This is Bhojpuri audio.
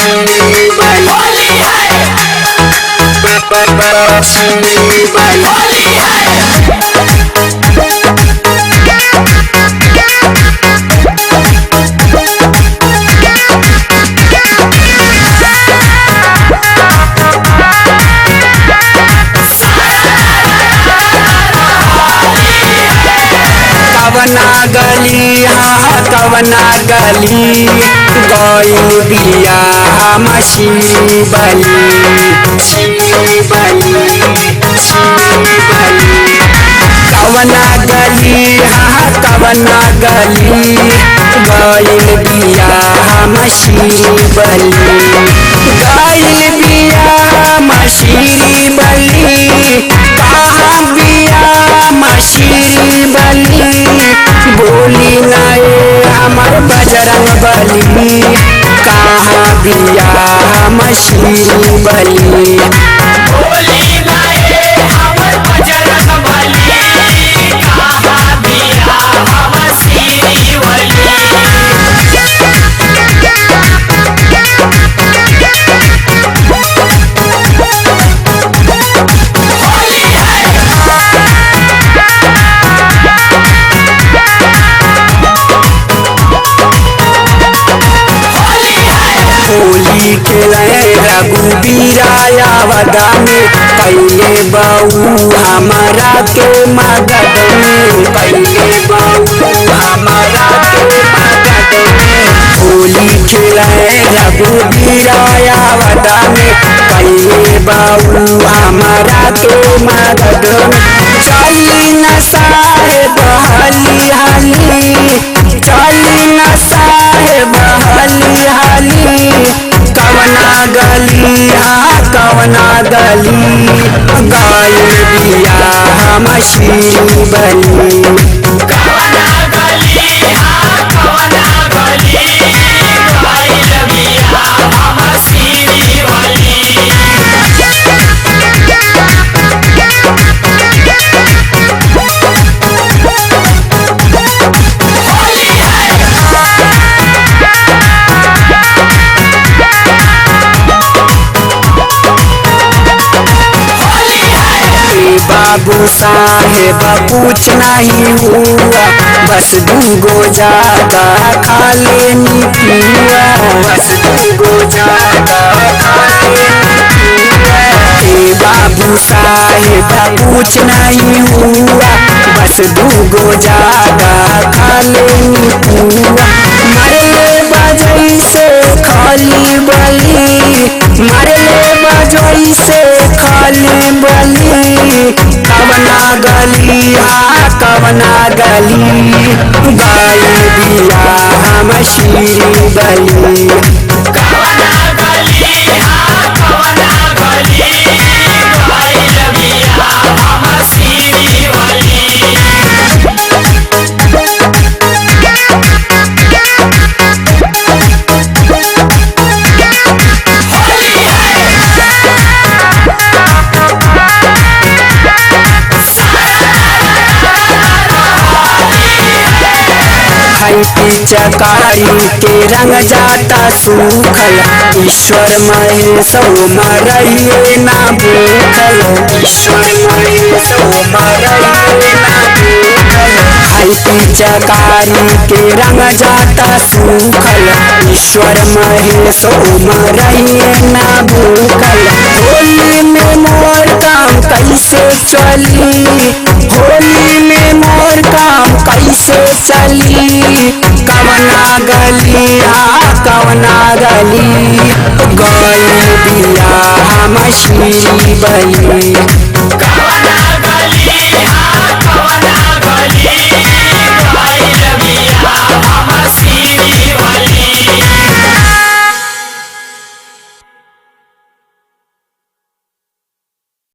मशीनी बली होली है मशीनी बली होली है कवना गली हाँ कवना गली गइल बिया मशीनी बली मशीनी बली मशीनी बली कवना गली हाँ कवना गली गइल बिया मशीनी बली गइल बिया मशीनी बली कहाँ बिया मशीनी बली बोली नए हमर बजरंग बली कहाँ बिया मशीनी बली होली लाए हमर बजरंग बली कहाँ बिया हमर सीरी वली होली है होली है होली खेले रघुबीरा वदा में पहले बहू हमारा के मदद में पहले बहू हमारा के मदद में होली खेले रघुबीरा वदा में पहले बहू हमारा के मदद में चली न साहेब हली हली चली न साहेब हली हली कवना गली हाँ कवना गली गायल बिया मशीनी बली कवना गली हाँ कवना गली गाइल बिया हमर सीरी वली होली है होली है ए बाबू साहेब कुछ नहीं हुआ बस दूगो ज्यादा खा लेनी पिया बस दूगो ज्यादा खा लेनी पिया ए बाबू साहेब कुछ नहीं हुआ बस दूगो ज्यादा खा लेनी पिया मरले बजई से खाली बली मरले बजई से खाली बली कवना गली हाँ कवना गली गायल बिया मशीनी बली कवना गली हाँ कवना गली गाइल बिया हमर सीरी वली होली है खाई पी चकारी के रंग जाता सूखल ईश्वर महेश मरइए ना भूखल ईश्वर महेश मरइए ना भूखल खाई पी चकारी के रंग जाता सूखल ईश्वर महेश मरइए ना भूखल होली में मोर काम कैसे चली होली में मोर काम कैसे चली कवना गली हाँ कवना गली गइल बिया मशीनी बली